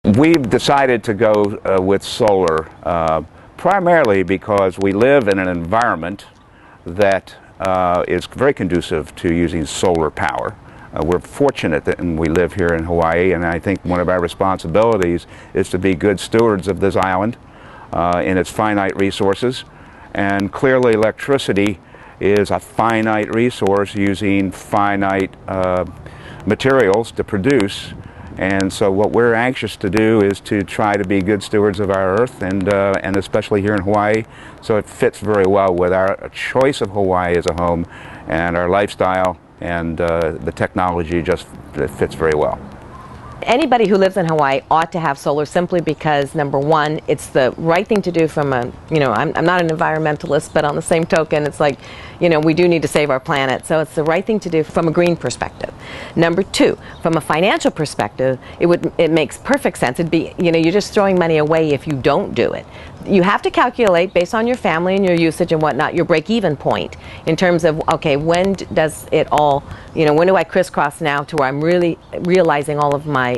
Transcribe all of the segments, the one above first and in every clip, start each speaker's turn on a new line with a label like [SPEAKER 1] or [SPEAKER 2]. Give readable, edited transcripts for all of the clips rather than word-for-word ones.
[SPEAKER 1] We've decided to go with solar primarily because we live in an environment that is very conducive to using solar power. We're fortunate that we live here in Hawaii, and I think one of our responsibilities is to be good stewards of this island in its finite resources. And clearly electricity is a finite resource using finite materials to produce. And so what we're anxious to do is to try to be good stewards of our earth, and especially here in Hawaii. So it fits very well with our choice of Hawaii as a home and our lifestyle, and the technology just fits very well.
[SPEAKER 2] Anybody who lives in Hawaii ought to have solar, simply because, number one, it's the right thing to do from a, I'm not an environmentalist, but on the same token, it's like, we do need to save our planet. So it's the right thing to do from a green perspective. Number two, from a financial perspective, it makes perfect sense. It'd be, you're just throwing money away if you don't do it. You have to calculate, based on your family and your usage and whatnot, your break-even point in terms of, okay, when does it all, when do I crisscross now to where I'm really realizing all of my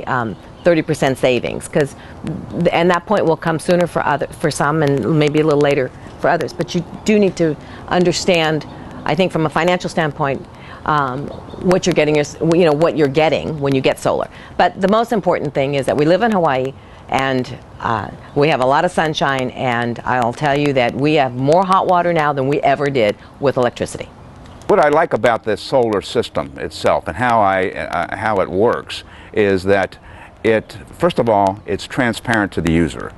[SPEAKER 2] 30% savings? And that point will come sooner for some, and maybe a little later for others. But you do need to understand, I think, from a financial standpoint, what you're getting, what you're getting when you get solar. But the most important thing is that we live in Hawaii, and we have a lot of sunshine, and I'll tell you that we have more hot water now than we ever did with electricity.
[SPEAKER 1] What I like about this solar system itself and how it works is that first of all, it's transparent to the user.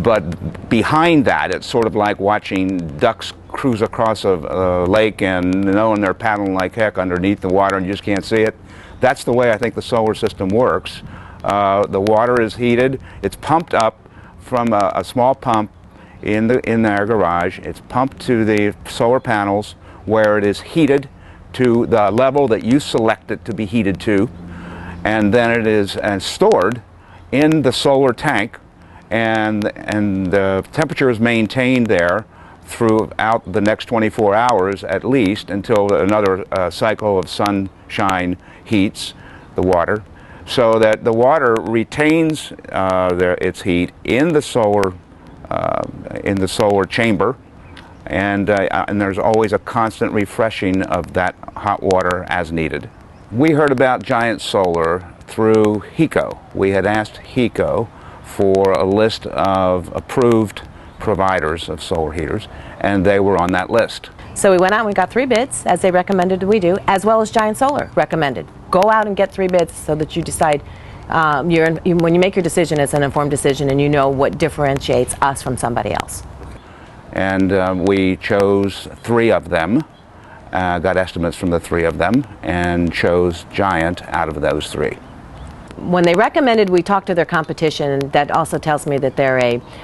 [SPEAKER 1] But behind that, it's sort of like watching ducks cruise across a lake and knowing they're paddling like heck underneath the water and you just can't see it. That's the way I think the solar system works. The water is heated. It's pumped up from a small pump in our garage. It's pumped to the solar panels, where it is heated to the level that you select it to be heated to, and then it is stored in the solar tank, and the temperature is maintained there throughout the next 24 hours at least, until another cycle of sunshine heats the water, so that the water retains its heat in the solar chamber, and there's always a constant refreshing of that hot water as needed. We heard about Giant Solar through HECO. We had asked HECO for a list of approved providers of solar heaters, and they were on that list.
[SPEAKER 2] So we went out and we got 3 bids, as they recommended we do, as well as Giant Solar recommended. Go out and get 3 bids so that you decide, when you make your decision, it's an informed decision, and you know what differentiates us from somebody else.
[SPEAKER 1] And we chose 3 of them, got estimates from the 3 of them, and chose Giant out of those 3.
[SPEAKER 2] When they recommended we talk to their competition, that also tells me that they're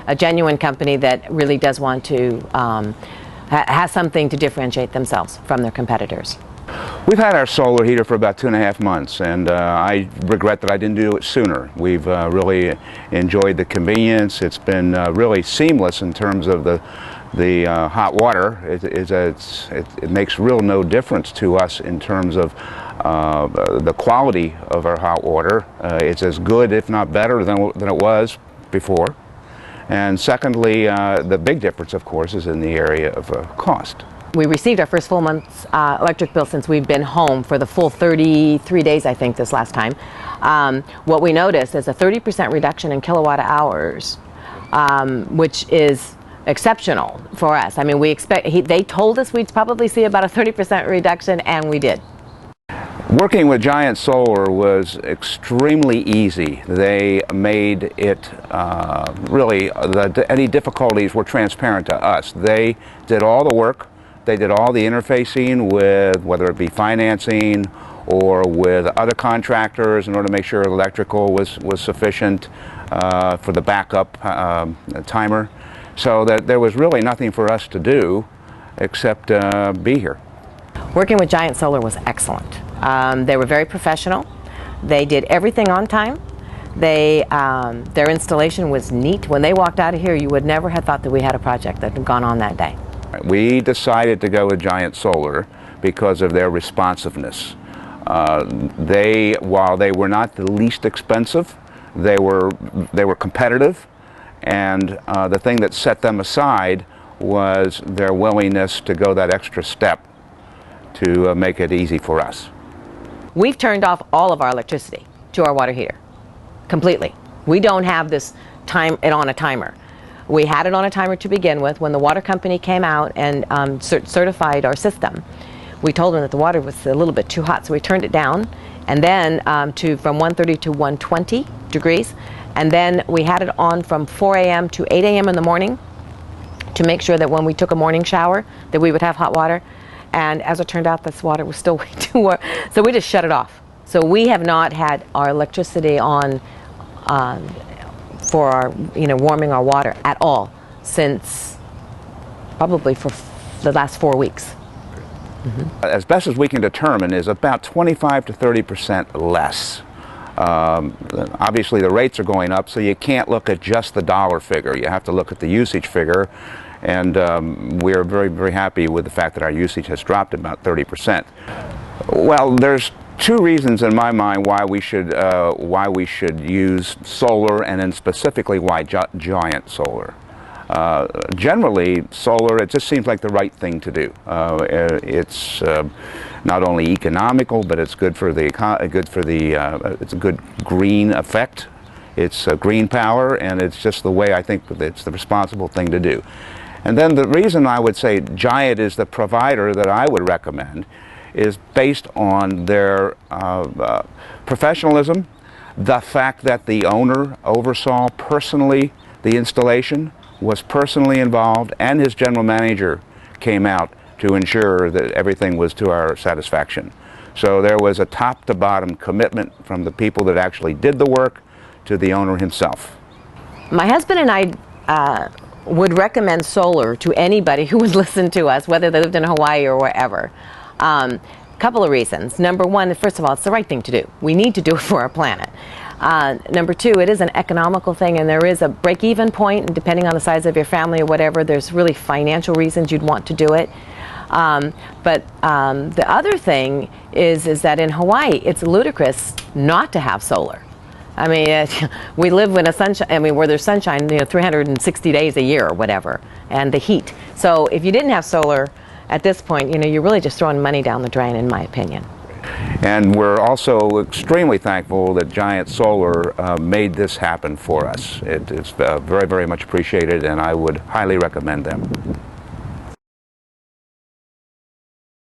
[SPEAKER 2] a genuine company that really does want to, has something to differentiate themselves from their competitors.
[SPEAKER 1] We've had our solar heater for about 2.5 months, and I regret that I didn't do it sooner. We've really enjoyed the convenience. It's been really seamless in terms of the hot water. It makes no difference to us in terms of the quality of our hot water. It's as good, if not better, than it was before. And secondly, the big difference, of course, is in the area of cost.
[SPEAKER 2] We received our first full month's electric bill since we've been home for the full 33 days, I think, this last time. What we noticed is a 30% reduction in kilowatt hours, which is exceptional for us. I mean, they told us we'd probably see about a 30% reduction, and we did.
[SPEAKER 1] Working with Giant Solar was extremely easy. They made it really, any difficulties were transparent to us. They did all the work. They did all the interfacing with, whether it be financing or with other contractors, in order to make sure electrical was sufficient for the backup timer. So that there was really nothing for us to do except be here.
[SPEAKER 2] Working with Giant Solar was excellent. They were very professional. They did everything on time. Their installation was neat. When they walked out of here, you would never have thought that we had a project that had gone on that day.
[SPEAKER 1] We decided to go with Giant Solar because of their responsiveness. While they were not the least expensive, They were competitive, and the thing that set them aside was their willingness to go that extra step to make it easy for us.
[SPEAKER 2] We've turned off all of our electricity to our water heater, completely. We don't have this it on a timer. We had it on a timer to begin with. When the water company came out and certified our system, we told them that the water was a little bit too hot, so we turned it down, and then from 130 to 120 degrees, and then we had it on from 4 a.m. to 8 a.m. in the morning to make sure that when we took a morning shower that we would have hot water. And as it turned out, this water was still way too warm, so we just shut it off. So we have not had our electricity on for our, warming our water at all since probably for the last 4 weeks. Mm-hmm.
[SPEAKER 1] As best as we can determine is about 25 to 30% less. Obviously the rates are going up, so you can't look at just the dollar figure. You have to look at the usage figure, and we're very, very happy with the fact that our usage has dropped about 30%. Well, there's two reasons in my mind why we should use solar, and then specifically why Giant Solar. Generally, solar, it just seems like the right thing to do. It's not only economical, but it's good for the it's a good green effect. It's green power, and it's just the way I think it's the responsible thing to do. And then the reason I would say Giant is the provider that I would recommend is based on their professionalism, the fact that the owner oversaw personally the installation, was personally involved, and his general manager came out to ensure that everything was to our satisfaction. So there was a top-to-bottom commitment from the people that actually did the work to the owner himself.
[SPEAKER 2] My husband and I would recommend solar to anybody who would listen to us, whether they lived in Hawaii or wherever. Couple of reasons. Number one, first of all, it's the right thing to do. We need to do it for our planet. Number two, it is an economical thing, and there is a break-even point, and depending on the size of your family or whatever, there's really financial reasons you'd want to do it. But the other thing is that in Hawaii, it's ludicrous not to have solar. I mean, we live in a sunshine, where there's sunshine, 360 days a year or whatever, and the heat. So if you didn't have solar at this point, you're really just throwing money down the drain, in my opinion.
[SPEAKER 1] And we're also extremely thankful that Giant Solar made this happen for us. It's very, very much appreciated, and I would highly recommend them.